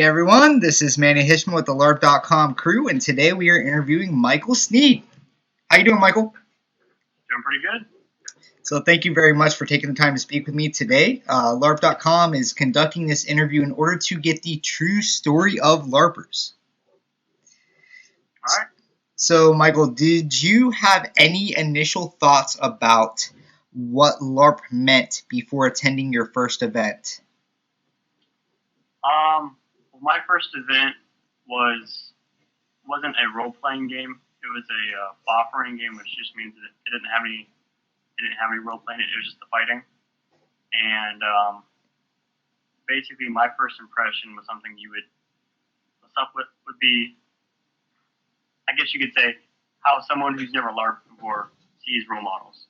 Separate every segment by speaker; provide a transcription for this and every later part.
Speaker 1: everyone, this is Manny Hishman with the LARP.com crew, and today we are interviewing Michael Snead. How you doing, Michael?
Speaker 2: Doing pretty good.
Speaker 1: So thank you very much for taking the time to speak with me today. LARP.com is conducting this interview in order to get the true story of LARPers.
Speaker 2: All right.
Speaker 1: So, Michael, did you have any initial thoughts about what LARP meant before attending your first event?
Speaker 2: Well, my first event wasn't a role-playing game. It was a buffering game, which just means that it didn't have any role-playing. It was just the fighting. And basically, my first impression was something what's up with would be, I guess you could say, how someone who's never LARPed before sees role models.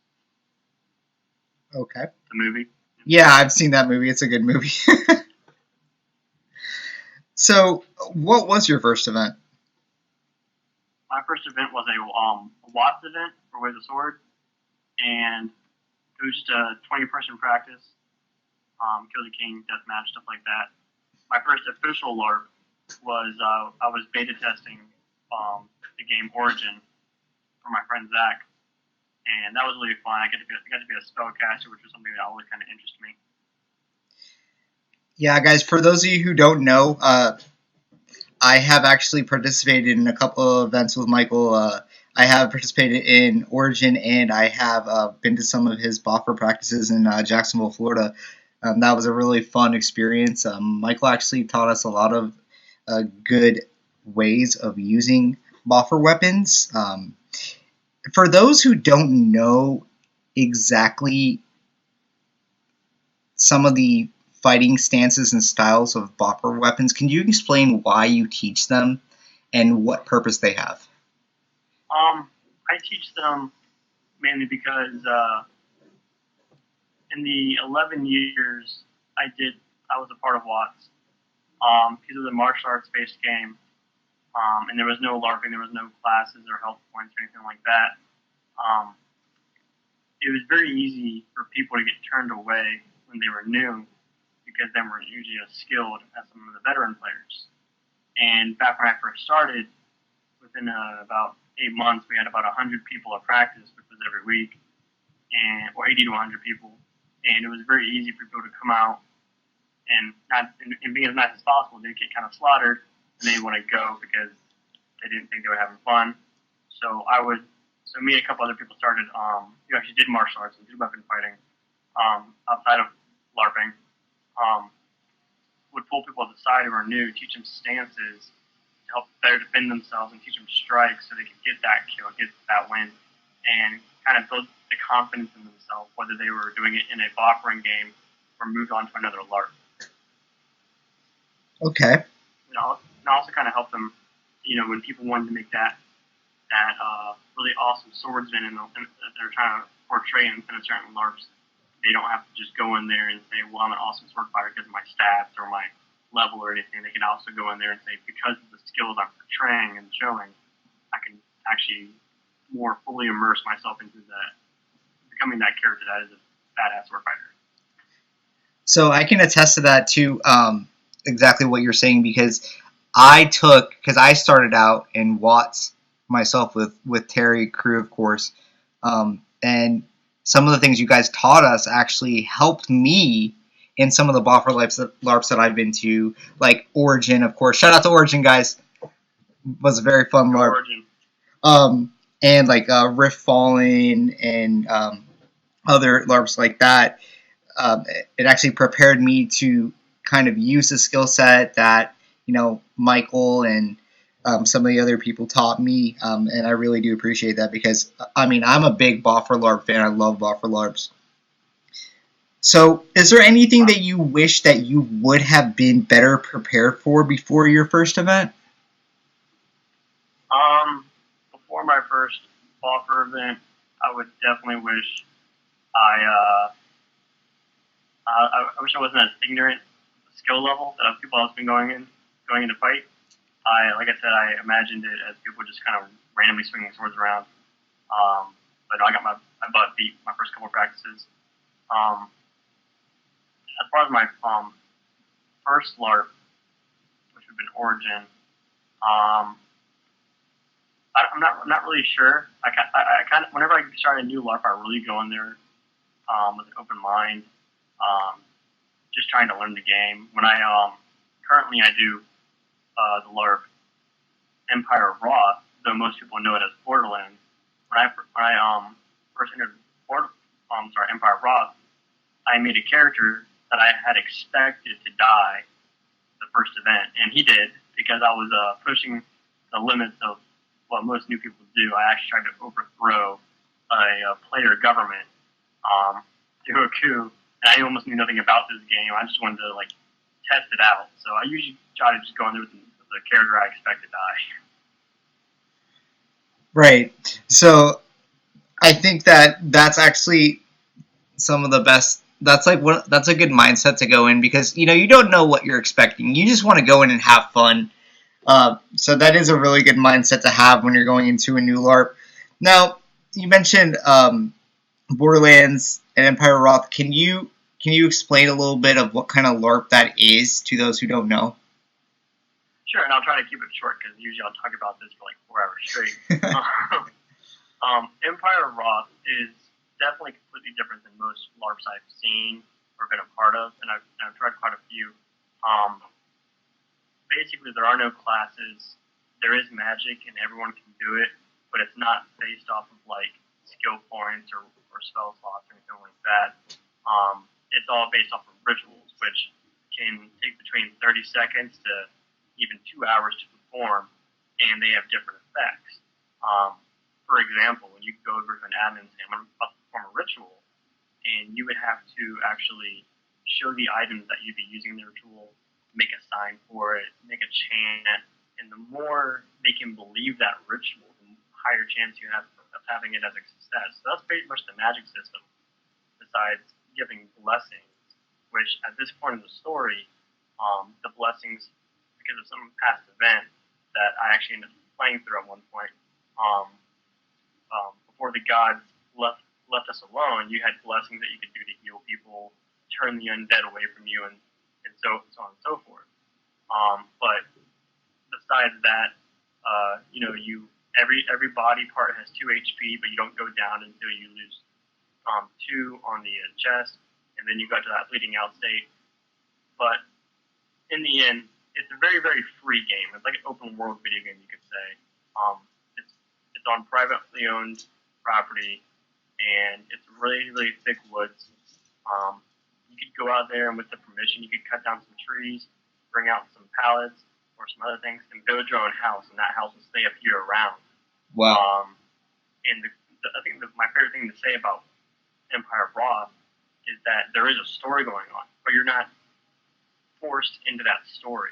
Speaker 1: Okay.
Speaker 2: The movie.
Speaker 1: Yeah, I've seen that movie. It's a good movie. So, what was your first event?
Speaker 2: My first event was a Watts event for Way the Sword, and it was just a 20-person practice, Kill the King, deathmatch, stuff like that. My first official LARP was I was beta testing the game Origin for my friend Zach, and that was really fun. I got to be a spellcaster, which was something that always kind of interested me.
Speaker 1: Yeah, guys, for those of you who don't know, I have actually participated in a couple of events with Michael. I have participated in Origin, and I have been to some of his boffer practices in Jacksonville, Florida. That was a really fun experience. Michael actually taught us a lot of good ways of using boffer weapons. For those who don't know exactly some of the fighting stances and styles of boffer weapons, can you explain why you teach them and what purpose they have?
Speaker 2: I teach them mainly because in the 11 years I was a part of Watts, because it was a martial arts based game, and there was no LARPing, there was no classes or health points or anything like that. It was very easy for people to get turned away when they were new, because they weren't usually as skilled as some of the veteran players. And back when I first started, within about 8 months, we had about 100 people at practice, which was every week, or 80 to 100 people. And it was very easy for people to come out and being as nice as possible, they'd get kind of slaughtered, and they'd want to go because they didn't think they were having fun. So me and a couple other people started, who actually did martial arts and did weapon fighting outside of LARPing. Would pull people to the side who are new, teach them stances to help better defend themselves, and teach them strikes so they could get that kill, get that win, and kind of build the confidence in themselves, whether they were doing it in a buffering game or moved on to another LARP.
Speaker 1: Okay.
Speaker 2: And also kind of help them, when people wanted to make that really awesome swordsman and they're trying to portray in a certain LARPs, they don't have to just go in there and say, well, I'm an awesome sword fighter because of my stats or my level or anything. They can also go in there and say, because of the skills I'm portraying and showing, I can actually more fully immerse myself into becoming that character that is a badass sword fighter.
Speaker 1: So I can attest to that too, exactly what you're saying, because I started out in Watts myself with Terry Crew, of course, and some of the things you guys taught us actually helped me in some of the boffer LARPs that I've been to, like Origin, of course. Shout out to Origin, guys. It was a very fun LARP.
Speaker 2: Origin.
Speaker 1: And like Rift Fallen and other LARPs like that. It actually prepared me to kind of use the skill set that, Michael and some of the other people taught me, and I really do appreciate that because, I'm a big boffer LARP fan. I love boffer LARPs. So, is there anything that you wish that you would have been better prepared for before your first event?
Speaker 2: Before my first boffer event, I would definitely wish I wish I wasn't as ignorant of the skill level that other people else been going into fight. Like I said, I imagined it as people just kind of randomly swinging swords around. But I got my butt beat my first couple of practices. As far as my first LARP, which have been Origin. I'm not really sure. I kind of whenever I start a new LARP, I really go in there with an open mind, just trying to learn the game. When I currently I do the LARP Empire of Roth, though most people know it as Borderlands. When I first entered Empire of Roth, I made a character that I had expected to die the first event, and he did because I was pushing the limits of what most new people do. I actually tried to overthrow a player government, do a coup, and I almost knew nothing about this game. I just wanted to test it out. So I usually try to just go in there with the character I expect to die.
Speaker 1: Right. So I think that's actually some of the best. That's that's a good mindset to go in, because you don't know what you're expecting. You just want to go in and have fun. So that is a really good mindset to have when you're going into a new LARP. Now, you mentioned Borderlands and Empire Roth. Can you explain a little bit of what kind of LARP that is to those who don't know?
Speaker 2: Sure, and I'll try to keep it short because usually I'll talk about this for 4 hours straight. Empire Roth is definitely completely different than most LARPs I've seen or been a part of, and I've tried quite a few. Basically, there are no classes. There is magic, and everyone can do it, but it's not based off of skill points or spell slots or anything like that. It's all based off of rituals, which can take between 30 seconds to even 2 hours to perform, and they have different effects. For example, when you go over to an admin and say, I'm about to perform a ritual, and you would have to actually show the items that you'd be using in the ritual, make a sign for it, make a chant, and the more they can believe that ritual, the higher chance you have of having it as a success. So that's pretty much the magic system, besides giving blessings, which at this point in the story, the blessings, because of some past event that I actually ended up playing through at one point, before the gods left us alone, you had blessings that you could do to heal people, turn the undead away from you, and so on and so forth. But besides that, every body part has 2 HP, but you don't go down until you lose 2 on the chest, and then you go to that bleeding out state. But in the end, it's a very, very free game. It's like an open world video game, you could say. It's on privately owned property, and it's really, really thick woods. You could go out there, and with the permission, you could cut down some trees, bring out some pallets or some other things, and build your own house, and that house will stay up year round.
Speaker 1: Wow.
Speaker 2: And I think my favorite thing to say about Empire of Roth is that there is a story going on, but you're not forced into that story.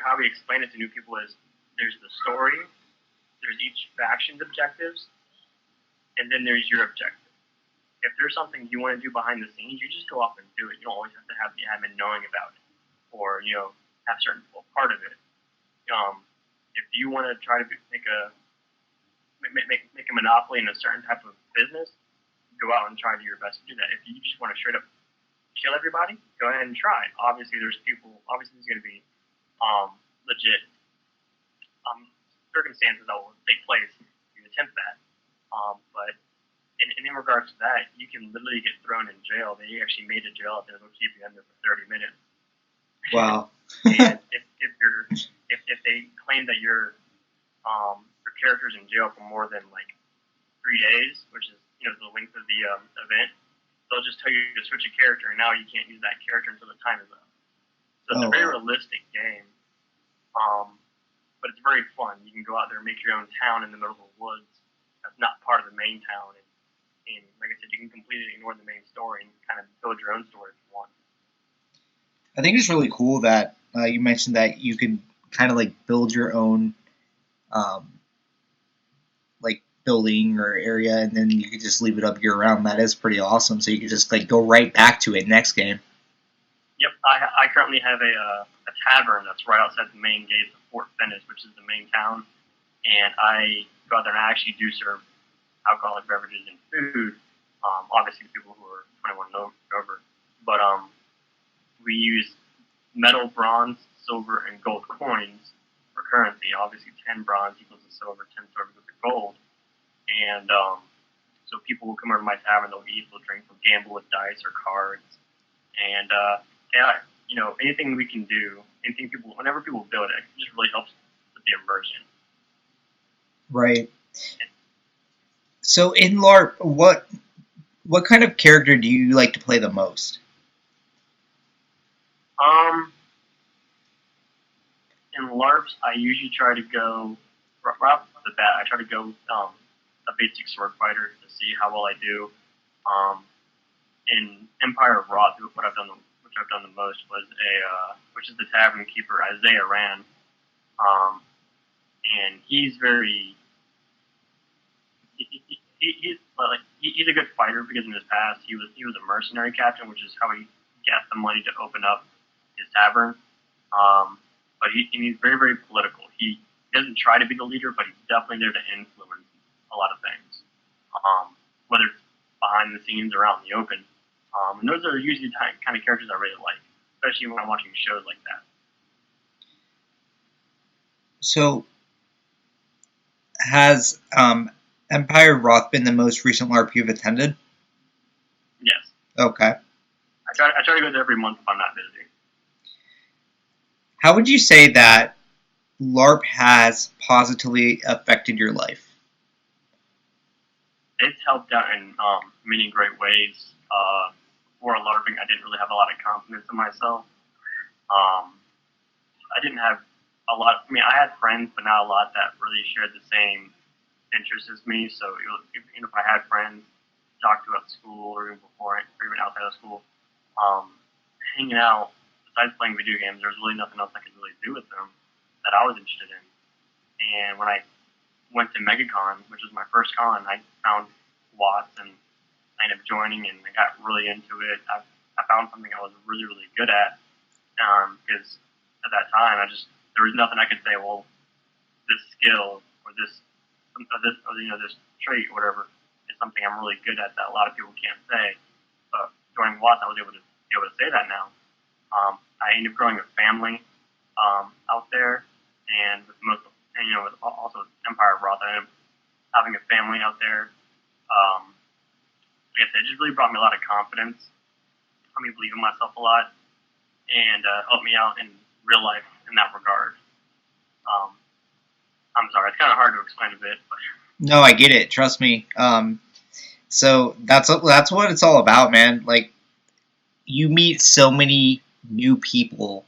Speaker 2: How we explain it to new people is there's the story, there's each faction's objectives, and then there's your objective. If there's something you want to do behind the scenes, you just go off and do it. You don't always have to have the admin knowing about it, or have certain people part of it. If you want to try to make a monopoly in a certain type of business, go out and try to do your best to do that. If you just want to straight up kill everybody, go ahead and try. Obviously, there's going to be legit circumstances that will take place if you attempt that. But in regards to that, you can literally get thrown in jail. They actually made a jail out there that'll keep you under for 30 minutes.
Speaker 1: Wow.
Speaker 2: And if they claim that your character's in jail for more than 3 days, which is the length of the event, they'll just tell you to switch a character, and now you can't use that character until the time is up. So it's a very realistic game, but it's very fun. You can go out there and make your own town in the middle of the woods that's not part of the main town, and like I said, you can completely ignore the main story and kind of build your own story if you want.
Speaker 1: I think it's really cool that you mentioned that you can kind of build your own building or area, and then you could just leave it up year round. That is pretty awesome. So you could just go right back to it next game.
Speaker 2: Yep, I currently have a tavern that's right outside the main gates of Fort Finnis, which is the main town, and I go out there and I actually do serve alcoholic beverages and food. Obviously, people who are 21 and over, but we use metal, bronze, silver, and gold coins for currency. Obviously, 10 bronze equals a silver, 10 silver equals a gold. And so people will come over to my tavern, they'll eat, they'll drink, they'll gamble with dice or cards. And yeah, anything we can do, whenever people build it just really helps with the immersion.
Speaker 1: Right. So in LARP, what kind of character do you like to play the most?
Speaker 2: In LARPs, I usually try to go right off the bat. I try to go a basic sword fighter to see how well I do. In Empire of Wrath, which I've done the most was which is the tavern keeper Isaiah Rand, and he's very he's a good fighter because in his past he was a mercenary captain, which is how he got the money to open up his tavern. But he's very, very political. He doesn't try to be the leader, but he's definitely there to influence a lot of things, whether it's behind the scenes or out in the open. And those are usually the kind of characters I really like, especially when I'm watching shows like that.
Speaker 1: So, has Empire Wrath been the most recent LARP you've attended?
Speaker 2: Yes.
Speaker 1: Okay.
Speaker 2: I try to go there every month if I'm not busy.
Speaker 1: How would you say that LARP has positively affected your life?
Speaker 2: It's helped out in many great ways. Before LARPing, I didn't really have a lot of confidence in myself. I didn't have a lot. I mean, I had friends, but not a lot that really shared the same interests as me. So if I had friends to talk to at school or even before, or even outside of school, hanging out, besides playing video games, there was really nothing else I could really do with them that I was interested in. And when I went to MegaCon, which was my first con, I found Watts and I ended up joining and I got really into it. I found something I was really, really good at because at that time there was nothing I could say, well, this skill or this trait or whatever is something I'm really good at that a lot of people can't say. But joining Watts, I was able to say that now. I ended up growing a family out there, and with also Empire of Wrath, I ended up having a family out there. Like I said, it just really brought me a lot of confidence, helped me believe in myself a lot, and helped me out in real life in that regard. I'm sorry, it's kind of hard to explain a bit, but
Speaker 1: no, I get it. Trust me. So that's what it's all about, man. Like, you meet so many new people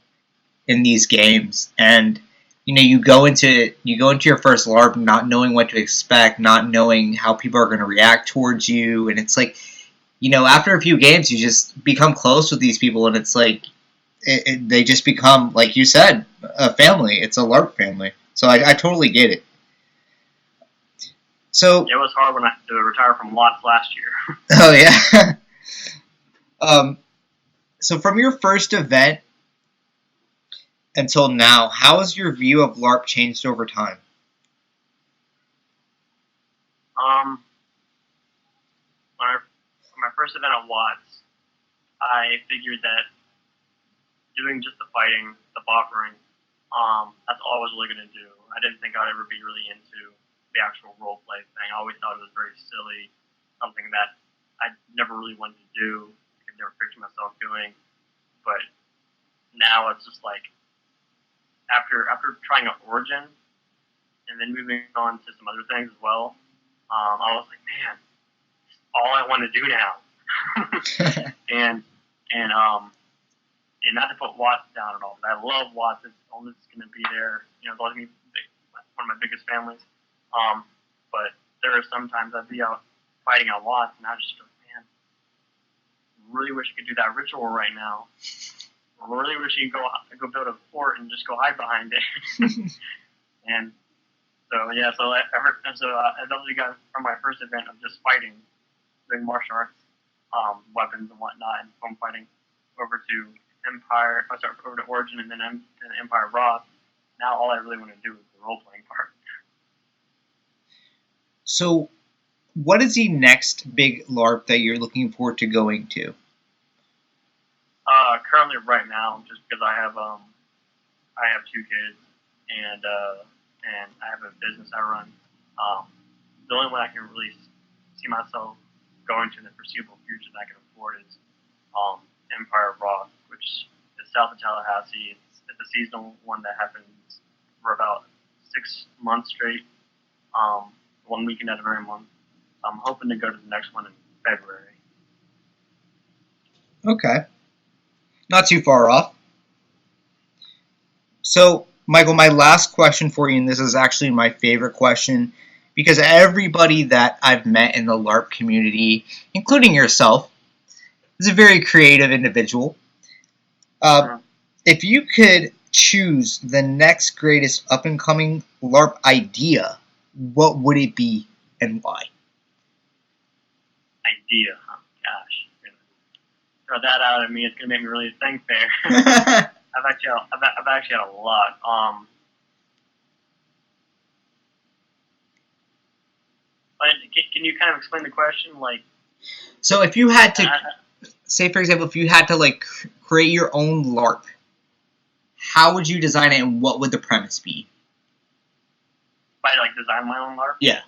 Speaker 1: in these games, and you go into your first LARP not knowing what to expect, not knowing how people are going to react towards you, and it's like, after a few games, you just become close with these people, and it's like they just become, like you said, a family. It's a LARP family. So I totally get it. So
Speaker 2: it was hard when I had to retire from Watts last year.
Speaker 1: Oh yeah. So from your first event until now, how has your view of LARP changed over time?
Speaker 2: My first event at Watts, I figured that doing just the fighting, the buffering, that's all I was really going to do. I didn't think I'd ever be really into the actual role play thing. I always thought it was very silly, something that I never really wanted to do. I could never picture myself doing. But now it's just like after trying out Origin and then moving on to some other things as well, I was like, man, it's all I want to do now. and not to put Watts down at all, but I love Watts. It's always going to be there. It's always going to be one of my biggest families. But there are sometimes I'd be out fighting on Watts, and I just go, man, really wish I could do that ritual right now. I really wish you could go build a fort and just go hide behind it. And so yeah, I literally got from my first event of just fighting, doing martial arts, weapons and whatnot, and foam fighting, over to over to Origin, and then Empire of Wrath. Now all I really want to do is the role playing part.
Speaker 1: So, what is the next big LARP that you're looking forward to going to?
Speaker 2: Currently, right now, just because I have 2 kids and I have a business I run. The only one I can really see myself going to in the foreseeable future that I can afford is Empire Rock, which is south of Tallahassee. It's a seasonal one that happens for about 6 months straight, 1 weekend out of every month. I'm hoping to go to the next one in February.
Speaker 1: Okay. Not too far off. So, Michael, my last question for you, and this is actually my favorite question, because everybody that I've met in the LARP community, including yourself, is a very creative individual. If you could choose the next greatest up-and-coming LARP idea, what would it be and why?
Speaker 2: Idea, huh? Gosh. Throw that out at me, it's going to make me really think there. I've actually had a lot. Can you kind of explain the question? Like,
Speaker 1: so if you had to, say for example, if you had to like create your own LARP, how would you design it, and what would the premise be?
Speaker 2: If I like design my own LARP?
Speaker 1: Yeah.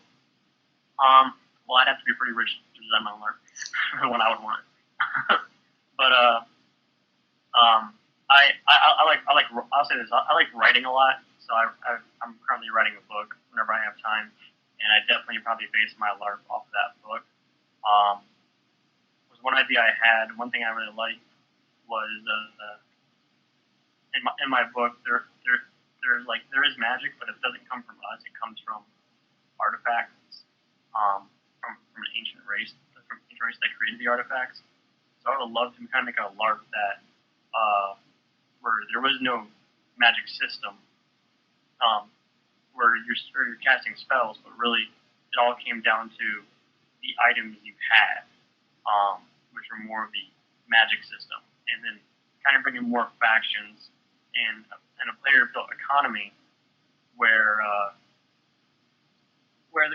Speaker 2: Well, I'd have to be pretty rich to design my own LARP for the one I would want. But I'll say this. I like writing a lot, so I'm currently writing a book whenever I have time, and I definitely probably base my LARP off of that book. Was one idea I had. One thing I really liked was in my book there is magic, but it doesn't come from us. It comes from artifacts from an ancient race that created the artifacts. So I would love to kind of make a LARP that where there was no magic system, where you're casting spells, but really it all came down to the items you had, which were more of the magic system, and then kind of bringing more factions and a player-built economy where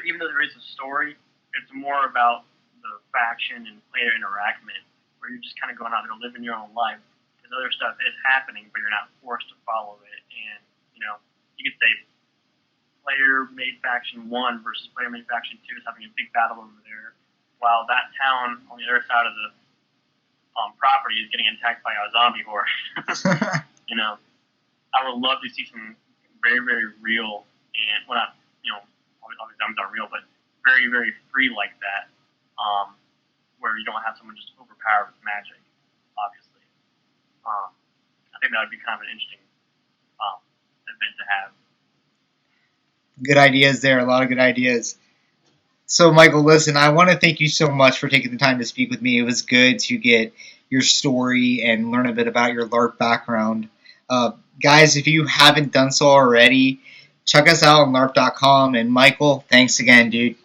Speaker 2: even though there is a story, it's more about the faction and player interaction, where you're just kind of going out there living your own life. Because other stuff is happening, but you're not forced to follow it. And you could say player-made faction 1 versus player-made faction 2 is having a big battle over there, while that town on the other side of the property is getting attacked by a zombie horde. I would love to see some very, very real, and well, not obviously zombies aren't real, but very, very free like that, where you don't have someone just overpowered with magic, obviously. I think that would be kind of an interesting event to have.
Speaker 1: Good ideas there, a lot of good ideas. So, Michael, listen, I want to thank you so much for taking the time to speak with me. It was good to get your story and learn a bit about your LARP background. Guys, if you haven't done so already, check us out on LARP.com. And Michael, thanks again, dude.